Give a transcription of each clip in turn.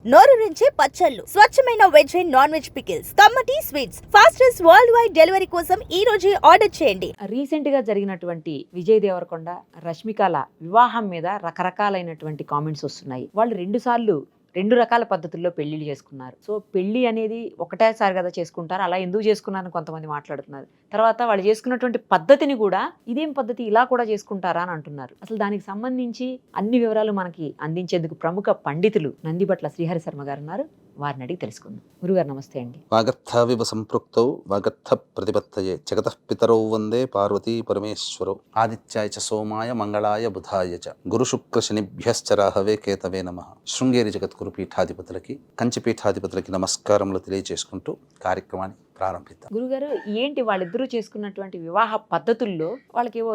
నోరూరించే పచ్చళ్ళు, స్వచ్ఛమైన veg and non veg pickles, కమ్మటి sweets, fastest world wide delivery కోసం ఈ రోజే ఆర్డర్ చేయండి. రీసెంట్ గా జరిగినటువంటి విజయ్ దేవరకొండ రష్మికల వివాహం మీద రకరకాలైనటువంటి కామెంట్స్ వస్తున్నాయి. వాళ్ళు రెండు రకాల పద్ధతుల్లో పెళ్లిళ్ళు చేసుకున్నారు. సో పెళ్లి అనేది ఒకటేసారి కదా చేసుకుంటారు, అలా ఎందుకు చేసుకున్నారని కొంతమంది మాట్లాడుతున్నారు. తర్వాత వాళ్ళు చేసుకున్నటువంటి పద్ధతిని కూడా ఇదేం పద్ధతి, ఇలా కూడా చేసుకుంటారా అని అంటున్నారు. అసలు దానికి సంబంధించి అన్ని వివరాలు మనకి అందించేందుకు ప్రముఖ పండితులు నందిబట్ల శ్రీహరి శర్మ గారు ఉన్నారు. వారిని అడిగి తెలుసుకుందాం. గురుగారు నమస్తే అండి. వాగర్థవివ సంపృక్తౌ వాగర్థ ప్రతిపత్తయే జగతః పితరౌ వందే పార్వతీ పరమేశ్వరౌ ఆదిత్యాయ చ సోమాయ మంగళాయ బుధాయ చ గురు శుక్ర శనిభ్యశ్చ రాహవే కేతవే నమః. శృంగేరి జగద్గురు పీఠాధిపతులకి, కంచి పీఠాధిపతులకి నమస్కారములు తెలియజేసుకుంటూ కార్యక్రమాన్ని ప్రారంభిద్దాం. గురుగారు, ఏంటి వాళ్ళిద్దరూ చేసుకున్నటువంటి వివాహ పద్ధతుల్లో వాళ్ళకేవో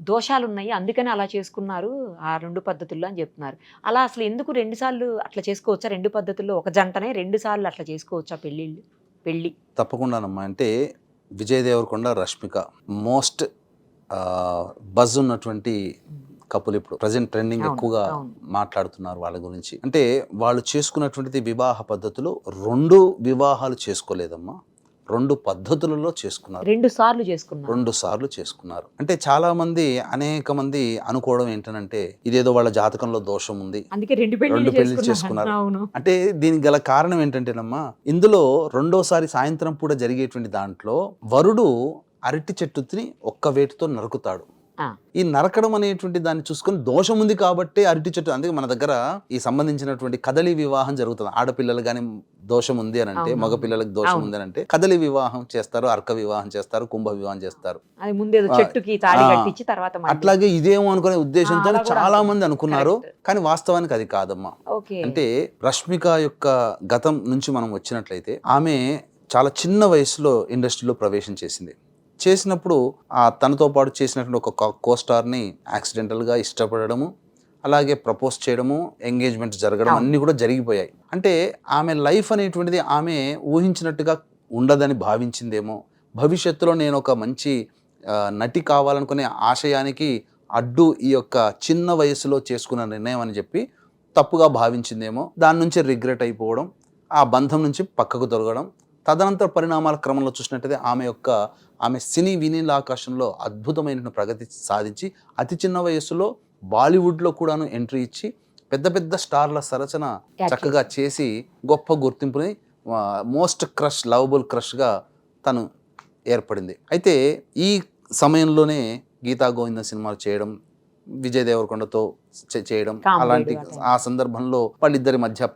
దోషాలు ఉన్నాయి, అందుకని అలా చేసుకున్నారు ఆ రెండు పద్ధతుల్లో అని చెప్తున్నారు. అలా అసలు ఎందుకు రెండుసార్లు అట్లా చేసుకోవచ్చా? రెండు పద్ధతుల్లో ఒక జంటనే రెండు సార్లు అట్లా చేసుకోవచ్చా పెళ్ళి? తప్పకుండానమ్మా. అంటే విజయ్ దేవరకొండ, రష్మిక మోస్ట్ బజ్ ఉన్నటువంటి కపుల్. ఇప్పుడు ప్రజెంట్ ట్రెండింగ్ ఎక్కువగా మాట్లాడుతున్నారు వాళ్ళ గురించి. అంటే వాళ్ళు చేసుకున్నటువంటిది వివాహ పద్ధతులు రెండు వివాహాలు చేసుకోలేదమ్మా, రెండు పద్ధతులలో చేసుకున్నారు. రెండు సార్లు చేసుకున్నారు. అంటే చాలా మంది, అనేక మంది అనుకోవడం ఏంటంటే ఇదేదో వాళ్ళ జాతకంలో దోషం ఉంది, రెండు పెళ్లి చేసుకున్నారు. అంటే దీనికి గల కారణం ఏంటంటేనమ్మా, ఇందులో రెండోసారి సాయంత్రం పూట జరిగేటువంటి దాంట్లో వరుడు అరటి చెట్టుని ఒక్క వేటుతో నరుకుతాడు. ఈ నరకడం అనేటువంటి దాన్ని చూసుకొని దోషం ఉంది కాబట్టి అరటి చెట్టు, అందుకే మన దగ్గర ఈ సంబంధించినటువంటి కదలి వివాహం జరుగుతుంది. ఆడపిల్లలు కానీ దోషం ఉంది అని అంటే, మగ పిల్లలకు దోషం ఉంది అని అంటే కదలి వివాహం చేస్తారు, అర్క వివాహం చేస్తారు, కుంభ వివాహం చేస్తారు. అట్లాగే ఇదేమో అనుకునే ఉద్దేశంతో చాలా మంది అనుకున్నారు, కానీ వాస్తవానికి అది కాదమ్మా. అంటే రష్మిక యొక్క గతం నుంచి మనం వచ్చినట్లయితే, ఆమె చాలా చిన్న వయసులో ఇండస్ట్రీలో ప్రవేశం చేసినప్పుడు తనతో పాటు చేసినటువంటి ఒక కోస్టార్ని యాక్సిడెంటల్గా ఇష్టపడము, అలాగే ప్రపోజ్ చేయడము, ఎంగేజ్మెంట్ జరగడం అన్నీ కూడా జరిగిపోయాయి. అంటే ఆమె లైఫ్ అనేటువంటిది ఆమె ఊహించినట్టుగా ఉండదని భావించిందేమో. భవిష్యత్తులో నేను ఒక మంచి నటి కావాలనుకునే ఆశయానికి అడ్డు ఈ యొక్క చిన్న వయసులో చేసుకున్న నిర్ణయం అని చెప్పి తప్పుగా భావించిందేమో. దాని నుంచి రిగ్రెట్ అయిపోవడం, ఆ బంధం నుంచి పక్కకు దొరకడం. తదనంతర పరిణామాల క్రమంలో చూసినట్టయితే ఆమె సినీ వినీల ఆకాశంలో అద్భుతమైన ప్రగతి సాధించి అతి చిన్న వయస్సులో బాలీవుడ్లో కూడాను ఎంట్రీ ఇచ్చి పెద్ద పెద్ద స్టార్ల సరచన చక్కగా చేసి గొప్ప గుర్తింపుని, మోస్ట్ క్రష్, లవబుల్ క్రష్గా తను ఏర్పడింది. అయితే ఈ సమయంలోనే గీతా గోవిందం సినిమాలు చేయడం, విజయ్ దేవరకొండతో చేయడం, అలాంటి ఆ సందర్భంలో వాళ్ళిద్దరి మధ్య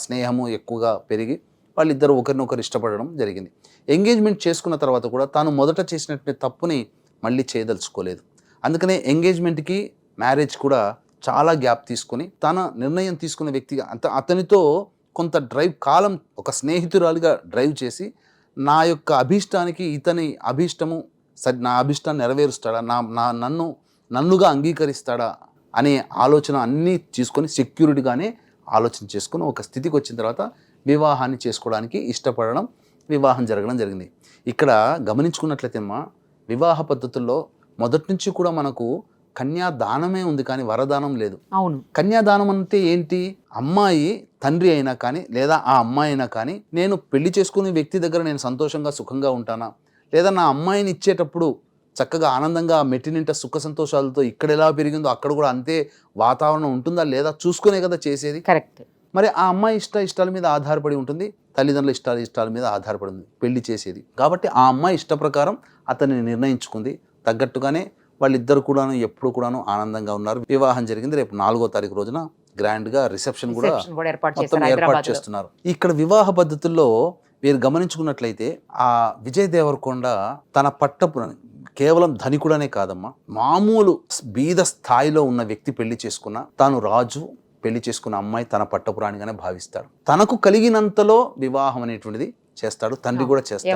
స్నేహము ఎక్కువగా పెరిగి వాళ్ళిద్దరూ ఒకరినొకరు ఇష్టపడడం జరిగింది. ఎంగేజ్మెంట్ చేసుకున్న తర్వాత కూడా తాను మొదట చేసినటువంటి తప్పుని మళ్ళీ చేయదలుచుకోలేదు. అందుకనే ఎంగేజ్మెంట్కి మ్యారేజ్ కూడా చాలా గ్యాప్ తీసుకొని తన నిర్ణయం తీసుకున్న వ్యక్తిగా అతనితో కొంత డ్రైవ్ ఒక స్నేహితురాలిగా డ్రైవ్ చేసి, నా యొక్క అభీష్టానికి ఇతని అభీష్టము నా అభీష్టాన్ని నెరవేరుస్తాడా, నన్నుగా అంగీకరిస్తాడా అనే ఆలోచన అన్నీ తీసుకొని సెక్యూరిటీగానే ఆలోచన చేసుకుని ఒక స్థితికి వచ్చిన తర్వాత వివాహాన్ని చేసుకోవడానికి ఇష్టపడడం, వివాహం జరగడం జరిగింది. ఇక్కడ గమనించుకున్నట్లయితే వివాహ పద్ధతుల్లో మొదటి నుంచి కూడా మనకు కన్యాదానమే ఉంది, కానీ వరదానం లేదు. అవును. కన్యాదానం అంటే ఏంటి? అమ్మాయి తండ్రి అయినా కానీ, లేదా ఆ అమ్మాయి అయినా కానీ, నేను పెళ్లి చేసుకునే వ్యక్తి దగ్గర నేను సంతోషంగా సుఖంగా ఉంటానా, లేదా నా అమ్మాయిని ఇచ్చేటప్పుడు చక్కగా ఆనందంగా మెట్టినింట సుఖ సంతోషాలతో ఇక్కడ ఎలా పెరిగిందో అక్కడ కూడా అంతే వాతావరణం ఉంటుందా లేదా చూసుకునే కదా చేసేది. కరెక్ట్. మరి ఆ అమ్మాయి ఇష్టాల మీద ఆధారపడి ఉంటుంది, తల్లిదండ్రుల ఇష్టాల మీద ఆధారపడి ఉంది పెళ్లి చేసేది. కాబట్టి ఆ అమ్మాయి ఇష్ట ప్రకారం అతన్ని నిర్ణయించుకుంది, తగ్గట్టుగానే వాళ్ళిద్దరు కూడాను ఎప్పుడు కూడాను ఆనందంగా ఉన్నారు. వివాహం జరిగింది. రేపు 4వ తారీఖు రోజున గ్రాండ్గా రిసెప్షన్ కూడా ఏర్పాటు చేస్తున్నారు. ఇక్కడ వివాహ పద్ధతుల్లో మీరు గమనించుకున్నట్లయితే ఆ విజయ్ దేవరకొండ తన పట్టపురాని, కేవలం ధనికుడనే కాదమ్మా, మామూలు బీద స్థాయిలో ఉన్న వ్యక్తి పెళ్లి చేసుకున్న, తాను రాజు, పెళ్లి చేసుకున్న అమ్మాయి తన పట్టపురాణిగానే భావిస్తాడు. తనకు కలిగినంతలో వివాహం అనేటువంటిది చేస్తాడు, తండ్రి కూడా చేస్తాడు,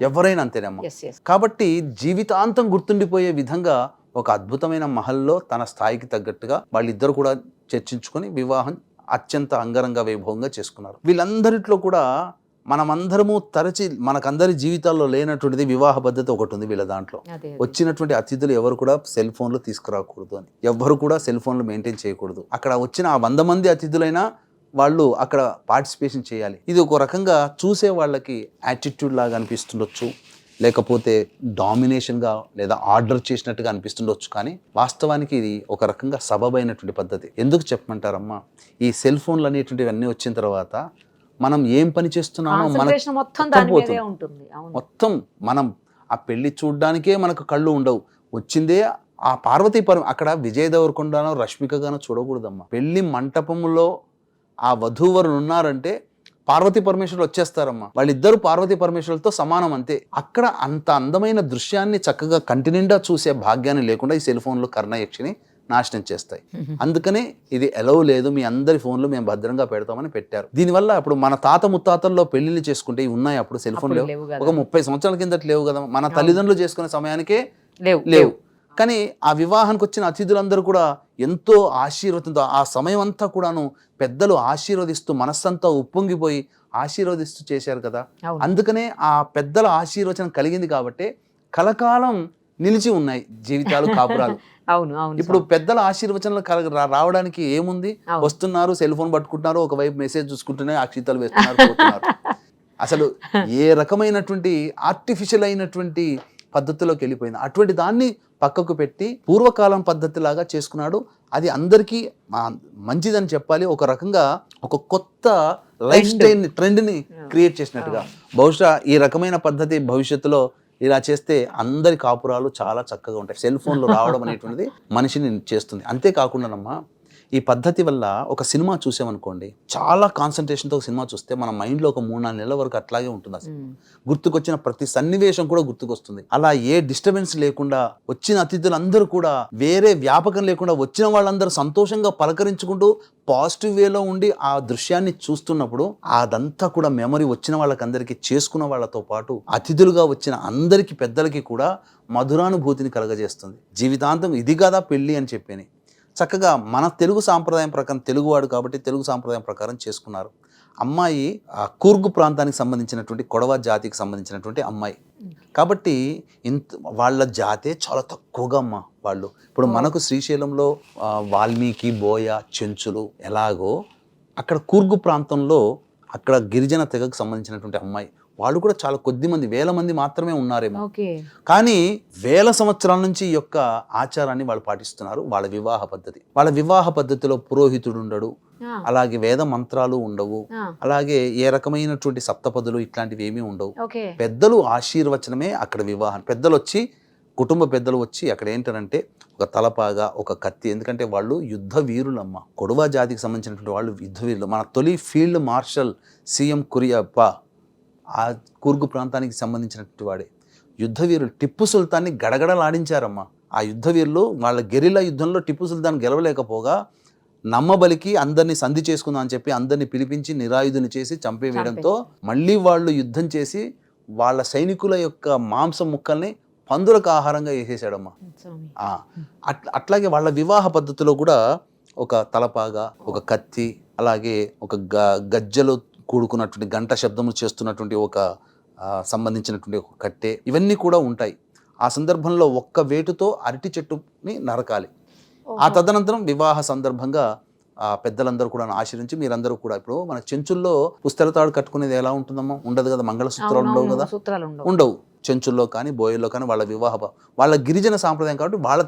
ఎవరైనా అంతేనమ్మా. కాబట్టి జీవితాంతం గుర్తుండిపోయే విధంగా ఒక అద్భుతమైన మహల్లో తన స్థాయికి తగ్గట్టుగా వాళ్ళిద్దరు కూడా చర్చించుకొని వివాహం అత్యంత అంగరంగ వైభవంగా చేసుకున్నారు. వీళ్ళందరిలో కూడా మనమందరము తరచి మనకందరి జీవితాల్లో లేనటువంటిది వివాహ పద్ధతి ఒకటి ఉంది వీళ్ళ దాంట్లో. వచ్చినటువంటి అతిథులు ఎవరు కూడా సెల్ ఫోన్లు తీసుకురాకూడదు అని, ఎవ్వరు కూడా సెల్ ఫోన్లు మెయింటైన్ చేయకూడదు. అక్కడ వచ్చిన ఆ 100 మంది అతిథులైనా వాళ్ళు అక్కడ పార్టిసిపేషన్ చేయాలి. ఇది ఒక రకంగా చూసే వాళ్ళకి యాటిట్యూడ్ లాగా అనిపిస్తుండొచ్చు, లేకపోతే డామినేషన్గా లేదా ఆర్డర్ చేసినట్టుగా అనిపిస్తుండొచ్చు. కానీ వాస్తవానికి ఇది ఒక రకంగా సబబైనటువంటి పద్ధతి. ఎందుకు చెప్పమంటారమ్మా, ఈ సెల్ ఫోన్లు అనేటువంటివి అన్నీ వచ్చిన తర్వాత మనం ఏం పని చేస్తున్నామో కాన్సంట్రేషన్ మొత్తం దాని మీదే ఉంటుంది. అవును. మొత్తం మనం ఆ పెళ్లి చూడ్డానికే మనకు కళ్ళు ఉండవు. వచ్చిందే ఆ పార్వతీ అక్కడ విజయ్ దేవరకొండనో రష్మికగానో చూడకూడదమ్మా. పెళ్లి మంటపంలో ఆ వధూవరులు ఉన్నారంటే పార్వతీ పరమేశ్వరులు వచ్చేస్తారమ్మా. వాళ్ళిద్దరు పార్వతీ పరమేశ్వరులతో సమానం అంతే. అక్కడ అంత అందమైన దృశ్యాన్ని చక్కగా కంటి నిండా చూసే భాగ్యాన్ని లేకుండా ఈ సెల్ ఫోన్లు కర్ణయక్షిని నాశనం చేస్తాయి. అందుకనే ఇది ఎలవ్ లేదు, మీ అందరి ఫోన్లు మేము భద్రంగా పెడతామని పెట్టారు. దీనివల్ల ఇప్పుడు మన తాత ముత్తాతల్లో పెళ్లిళ్ళు చేసుకుంటే ఇవి ఉన్నాయి, అప్పుడు సెల్ ఫోన్ లేవు. ఒక 30 సంవత్సరాల కిందట లేవు కదా, మన తల్లిదండ్రులు చేసుకునే సమయానికే లేవు. కానీ ఆ వివాహానికి వచ్చిన అతిథులందరూ కూడా ఎంతో ఆశీర్వదంతో ఆ సమయం అంతా కూడాను పెద్దలు ఆశీర్వదిస్తూ మనస్సంతా ఉప్పొంగిపోయి ఆశీర్వదిస్తూ చేశారు కదా. అందుకనే ఆ పెద్దల ఆశీర్వచనం కలిగింది కాబట్టి కలకాలం నిలిచి ఉన్నాయి జీవితాలు, కాపురాలు. అవును అవును. ఇప్పుడు పెద్దల ఆశీర్వచనాలు రావడానికి ఏముంది, వస్తున్నారు, సెల్ ఫోన్ పట్టుకుంటున్నారు, ఒకవైపు మెసేజ్ చూసుకుంటూనే అక్షింతలు వేస్తున్నారు, పోతున్నారు. అసలు ఏ రకమైనటువంటి ఆర్టిఫిషియల్ అయినటువంటి పద్ధతిలోకి వెళ్ళిపోయింది. అటువంటి దాన్ని పక్కకు పెట్టి పూర్వకాలం పద్ధతిలాగా చేసుకున్నాడు. అది అందరికీ మంచిదని చెప్పాలి. ఒక రకంగా ఒక కొత్త లైఫ్ స్టైల్ ట్రెండ్ని క్రియేట్ చేసినట్టుగా. బహుశా ఈ రకమైన పద్ధతి భవిష్యత్తులో ఇలా చేస్తే అందరి కాపురాలు చాలా చక్కగా ఉంటాయి. సెల్ ఫోన్లు రావడం అనేటువంటిది మనిషిని చేస్తుంది. అంతేకాకుండానమ్మా, ఈ పద్ధతి వల్ల ఒక సినిమా చూసామనుకోండి, చాలా కాన్సన్ట్రేషన్తో ఒక సినిమా చూస్తే మన మైండ్లో ఒక 3-4 నెలల వరకు అట్లాగే ఉంటుంది. అసలు గుర్తుకొచ్చిన ప్రతి సన్నివేశం కూడా గుర్తుకొస్తుంది. అలా ఏ డిస్టర్బెన్స్ లేకుండా వచ్చిన అతిథులందరూ కూడా వేరే వ్యాపకం లేకుండా వచ్చిన వాళ్ళందరూ సంతోషంగా పలకరించుకుంటూ పాజిటివ్ వేలో ఉండి ఆ దృశ్యాన్ని చూస్తున్నప్పుడు అదంతా కూడా మెమరీ వచ్చిన వాళ్ళకందరికీ, చేసుకున్న వాళ్ళతో పాటు అతిథులుగా వచ్చిన అందరికీ పెద్దలకి కూడా మధురానుభూతిని కలగజేస్తుంది. జీవితాంతం ఇది కదా పెళ్ళి అని చెప్పని చక్కగా మన తెలుగు సాంప్రదాయం ప్రకారం, తెలుగువాడు కాబట్టి తెలుగు సాంప్రదాయం ప్రకారం చేసుకున్నారు. అమ్మాయి కూర్గు ప్రాంతానికి సంబంధించినటువంటి కొడవ జాతికి సంబంధించినటువంటి అమ్మాయి కాబట్టి వాళ్ళ జాతే చాలా తక్కువగా అమ్మ వాళ్ళు. ఇప్పుడు మనకు శ్రీశైలంలో వాల్మీకి, బోయ, చెంచులు ఎలాగో అక్కడ కూర్గు ప్రాంతంలో అక్కడ గిరిజన తెగకు సంబంధించినటువంటి అమ్మాయి వాళ్ళు కూడా చాలా కొద్ది మంది, 1000 మంది మాత్రమే ఉన్నారేమో. కానీ 1000 సంవత్సరాల నుంచి ఈ యొక్క ఆచారాన్ని వాళ్ళు పాటిస్తున్నారు. వాళ్ళ వివాహ పద్ధతి, వాళ్ళ వివాహ పద్ధతిలో పురోహితుడు ఉండడు, అలాగే వేద మంత్రాలు ఉండవు, అలాగే ఏ రకమైనటువంటి సప్తపదులు ఇట్లాంటివి ఏమీ ఉండవు. పెద్దలు ఆశీర్వచనమే అక్కడ వివాహం. పెద్దలు వచ్చి, కుటుంబ పెద్దలు వచ్చి అక్కడ ఏంటంటే ఒక తలపాగా, ఒక కత్తి, ఎందుకంటే వాళ్ళు యుద్ధ వీరులమ్మ. కొడవ జాతికి సంబంధించినటువంటి వాళ్ళు యుద్ధ వీరులు. మన తొలి ఫీల్డ్ మార్షల్ సీఎం కురియప్ప ఆ కూర్గు ప్రాంతానికి సంబంధించినటువంటి వాడే. యుద్ధవీరులు టిప్పు సుల్తాన్ని గడగడలాడించారమ్మా. ఆ యుద్ధవీరులు వాళ్ళ గెరిల్లా యుద్ధంలో టిప్పు సుల్తాన్ గెలవలేకపోగా నమ్మబలికి అందరినీ సంధి చేసుకుందాం అని చెప్పి అందరినీ పిలిపించి నిరాయుధుని చేసి చంపేవేయడంతో మళ్ళీ వాళ్ళు యుద్ధం చేసి వాళ్ళ సైనికుల యొక్క మాంసం ముక్కల్ని పందులకు ఆహారంగా వేసేసాడమ్మా. అట్లాగే వాళ్ళ వివాహ పద్ధతిలో కూడా ఒక తలపాగా, ఒక కత్తి, అలాగే ఒక గజ్జలు కూడుకున్నటువంటి గంట శబ్దము చేస్తున్నటువంటి ఒక సంబంధించినటువంటి ఒక కట్టె, ఇవన్నీ కూడా ఉంటాయి. ఆ సందర్భంలో ఒక్క వేటుతో అరటి చెట్టుని నరకాలి. ఆ తదనంతరం వివాహ సందర్భంగా పెద్దలందరూ కూడా ఆశ్రయించి మీరందరూ కూడా, ఇప్పుడు మన చెంచుల్లో పుస్తల తాడు కట్టుకునేది ఎలా ఉంటుందమ్మా, ఉండదు కదా, మంగళసూత్రాలు ఉండవు కదా, ఉండవు. చెంచుల్లో కానీ బోయల్లో కానీ వాళ్ళ వివాహ, వాళ్ళ గిరిజన సాంప్రదాయం కాబట్టి వాళ్ళ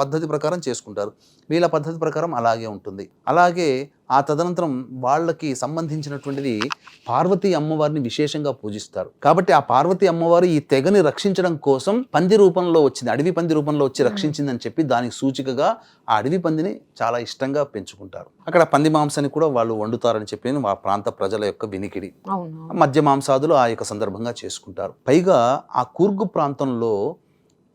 పద్ధతి ప్రకారం చేసుకుంటారు. వీళ్ళ పద్ధతి ప్రకారం అలాగే ఉంటుంది. అలాగే ఆ తదనంతరం వాళ్ళకి సంబంధించినటువంటిది పార్వతీ అమ్మవారిని విశేషంగా పూజిస్తారు. కాబట్టి ఆ పార్వతీ అమ్మవారు ఈ తెగని రక్షించడం కోసం పంది రూపంలో వచ్చింది, అడవి పంది రూపంలో వచ్చి రక్షించిందని చెప్పి దానికి సూచికగా ఆ అడవి పందిని చాలా ఇష్టంగా పెంచుకుంటారు. అక్కడ పంది మాంసాన్ని కూడా వాళ్ళు వండుతారని చెప్పి ఆ ప్రాంత ప్రజల యొక్క వినికిడి. మద్య మాంసాదులు ఆ యొక్క సందర్భంగా చేసుకుంటారు. పైగా ఆ కూర్గు ప్రాంతంలో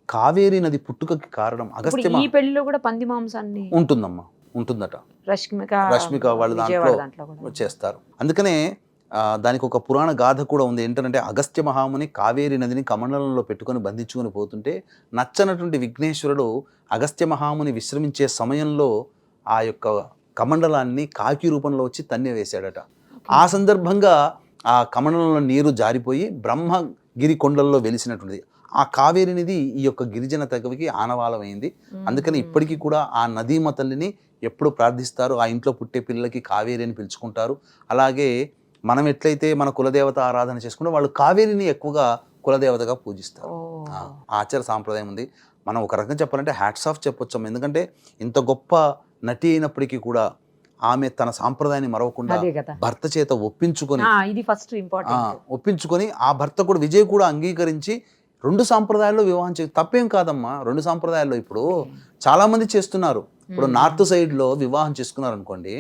కావేరీ నది పుట్టుకకి కారణం అగస్త్య. ఈ పెళ్లిలో కూడా పంది మాంసాన్ని ఉంటుందమ్మా, ఉంటుందట. రష్మిక వాళ్ళ దాంట్లో చేస్తారు. అందుకనే దానికి ఒక పురాణ గాథ కూడా ఉంది. ఏంటంటే అగస్త్య మహాముని కావేరీ నదిని కమండలంలో పెట్టుకొని బంధించుకొని పోతుంటే నచ్చనటువంటి విఘ్నేశ్వరుడు అగస్త్య మహాముని విశ్రమించే సమయంలో ఆ యొక్క కమండలాన్ని కాకి రూపంలో వచ్చి తన్ని వేశాడట. ఆ సందర్భంగా ఆ కమండలంలో నీరు జారిపోయి బ్రహ్మగిరి కొండల్లో వెలిసినటువంటిది ఆ కావేరి నది ఈ యొక్క గిరిజన తెగకి ఆనవాలమైంది. అందుకని ఇప్పటికీ కూడా ఆ నదీమ తల్లిని ఎప్పుడు ప్రార్థిస్తారు, ఆ ఇంట్లో పుట్టే పిల్లలకి కావేరి అని పిలుచుకుంటారు. అలాగే మనం ఎట్లయితే మన కులదేవత ఆరాధన చేసుకుంటే వాళ్ళు కావేరిని ఎక్కువగా కులదేవతగా పూజిస్తారు. ఆచార సాంప్రదాయం ఉంది. మనం ఒక రకంగా చెప్పాలంటే హ్యాట్స్ ఆఫ్ చెప్పొచ్చాము. ఎందుకంటే ఇంత గొప్ప నటి అయినప్పటికీ కూడా ఆమె తన సాంప్రదాయాన్ని మరవకుండా భర్త చేత ఒప్పించుకొని ఇది ఫస్ట్ ఇంపార్టెంట్, ఒప్పించుకొని ఆ భర్త కూడా విజయ్ కూడా అంగీకరించి 2 సాంప్రదాయాల్లో వివాహం తప్పేం కాదమ్మా. 2 సాంప్రదాయాల్లో ఇప్పుడు చాలా మంది చేస్తున్నారు. ఇప్పుడు నార్త్ సైడ్ లో వివాహం చేసుకున్నారు అనుకోండి,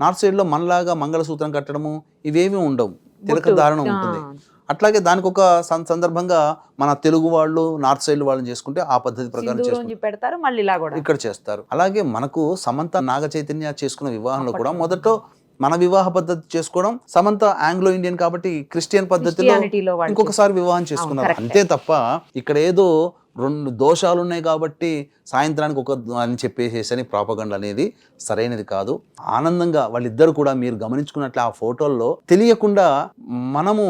నార్త్ సైడ్ లో మనలాగా మంగళసూత్రం కట్టడము ఇవేమీ ఉండవు, తిలక ధారణ ఉంటుంది. అట్లాగే దానికి ఒక సందర్భంగా మన తెలుగు వాళ్ళు నార్త్ సైడ్ వాళ్ళని చేసుకుంటే ఆ పద్ధతి ప్రకారం పెడతారు, మళ్ళీ ఇలా కూడా ఇక్కడ చేస్తారు. అలాగే మనకు సమంత నాగ చైతన్య చేసుకున్న వివాహంలో కూడా మొదట్లో మన వివాహ పద్ధతి చేసుకోవడం, సమంత ఆంగ్లో ఇండియన్ కాబట్టి క్రిస్టియన్ పద్ధతిలో ఇంకొకసారి వివాహం చేసుకున్నారు. అంతే తప్ప ఇక్కడ ఏదో 2 దోషాలు ఉన్నాయి కాబట్టి సాయంత్రానికి ఒక అని చెప్పేసేసని ప్రాపగండ అనేది సరైనది కాదు. ఆనందంగా వాళ్ళిద్దరు కూడా మీరు గమనించుకున్నట్లు ఆ ఫోటోల్లో తెలియకుండా మనము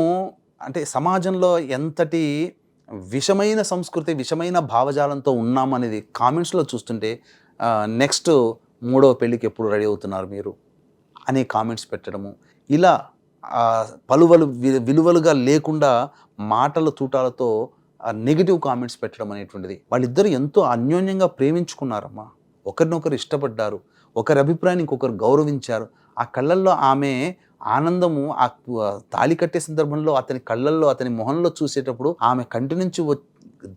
అంటే సమాజంలో ఎంతటి విషమైన సంస్కృతి, విషమైన భావజాలంతో ఉన్నామనేది కామెంట్స్లో చూస్తుంటే నెక్స్ట్ 3వ పెళ్ళికి ఎప్పుడు రెడీ అవుతున్నారు మీరు అనే కామెంట్స్ పెట్టడము, ఇలా పలువలు విలువలుగా లేకుండా మాటల తూటాలతో నెగిటివ్ కామెంట్స్ పెట్టడం అనేటువంటిది. వాళ్ళిద్దరు ఎంతో అన్యోన్యంగా ప్రేమించుకున్నారమ్మా, ఒకరినొకరు ఇష్టపడ్డారు, ఒకరి అభిప్రాయాన్ని ఇంకొకరు గౌరవించారు. ఆ కళ్ళల్లో ఆమె ఆనందము, ఆ తాళి కట్టే సందర్భంలో అతని కళ్ళల్లో అతని మొహంలో చూసేటప్పుడు ఆమె కంటి నుంచి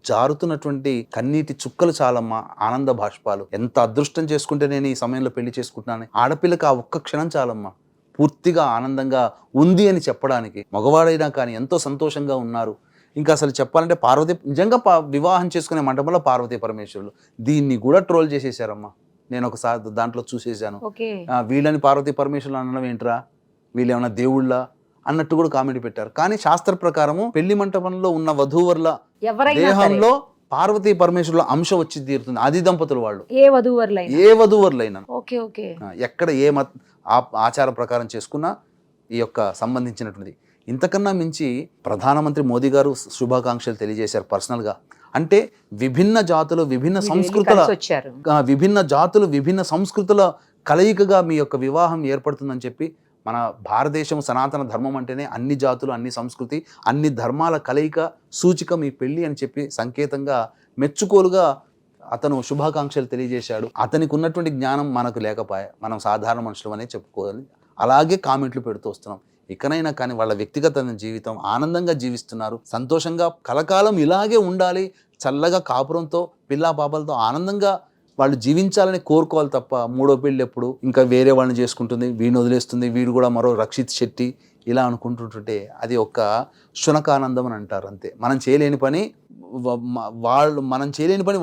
జారుతున్నటువంటి కన్నీటి చుక్కలు చాలమ్మా, ఆనంద భాష్పాలు. ఎంత అదృష్టం చేసుకుంటే నేను ఈ సమయంలో పెళ్లి చేసుకుంటున్నాను. ఆడపిల్లకి ఆ ఒక్క క్షణం చాలమ్మా పూర్తిగా ఆనందంగా ఉంది అని చెప్పడానికి. మగవాడైనా కానీ ఎంతో సంతోషంగా ఉన్నారు. ఇంకా అసలు చెప్పాలంటే పార్వతి నిజంగా వివాహం చేసుకునే మండపంలో పార్వతీ పరమేశ్వరులు దీన్ని కూడా ట్రోల్ చేసేసారమ్మా. నేను ఒకసారి దాంట్లో చూసేసాను. వీళ్ళని పార్వతీ పరమేశ్వరులు అనడం ఏంట్రా, వీళ్ళు ఏమన్నా దేవుళ్ళ అన్నట్టు కూడా కామెంట్ పెట్టారు. కానీ శాస్త్ర ప్రకారము పెళ్లి మంటపంలో ఉన్న వధూవరుల దేహంలో పార్వతీ పరమేశ్వరుల అంశం వచ్చి తీరుతుంది. అది దంపతులు వాళ్ళు ఏ వధూవరులైనా ఎక్కడ ఏ ఆచారం ప్రకారం చేసుకున్నా ఈ యొక్క సంబంధించినటువంటిది. ఇంతకన్నా మించి ప్రధానమంత్రి మోదీ గారు శుభాకాంక్షలు తెలియజేశారు పర్సనల్గా. అంటే విభిన్న జాతులు విభిన్న సంస్కృతుల కలయికగా మీ యొక్క వివాహం ఏర్పడుతుందని చెప్పి, మన భారతదేశం సనాతన ధర్మం అంటేనే అన్ని జాతులు, అన్ని సంస్కృతి, అన్ని ధర్మాల కలయిక సూచిక మీ పెళ్ళి అని చెప్పి సంకేతంగా మెచ్చుకోలుగా అతను శుభాకాంక్షలు తెలియజేశాడు. అతనికి ఉన్నటువంటి జ్ఞానం మనకు లేకపోయా, మనం సాధారణ మనుషులు అనే చెప్పుకోవాలి. అలాగే కామెంట్లు పెడుతూ వస్తున్నాం. ఇకనైనా కానీ వాళ్ళ వ్యక్తిగత జీవితం ఆనందంగా జీవిస్తున్నారు, సంతోషంగా కలకాలం ఇలాగే ఉండాలి, చల్లగా కాపురంతో పిల్లా పాపలతో ఆనందంగా వాళ్ళు జీవించాలని కోరుకోవాలి తప్ప 3వ పెళ్ళి ఎప్పుడు ఇంకా వేరే వాళ్ళని చేసుకుంటుంది, వీడిని వదిలేస్తుంది, వీడు కూడా మరో రక్షిత్ శెట్టి ఇలా అనుకుంటుంటుంటే అది ఒక శునకానందం అని అంటారు. అంతే. మనం చేయలేని పని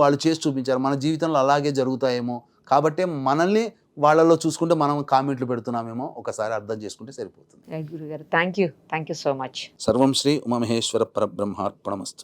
వాళ్ళు చేసి చూపించారు. మన జీవితంలో అలాగే జరుగుతాయేమో కాబట్టి మనల్ని వాళ్ళలో చూసుకుంటే మనం కామెంట్లు పెడుతున్నామేమో ఒకసారి అర్థం చేసుకుంటే సరిపోతుంది. గురుగారు థ్యాంక్ యూ సో మచ్. సర్వం శ్రీ ఉమామహేశ్వర పరబ్రహ్మార్పణమస్తు.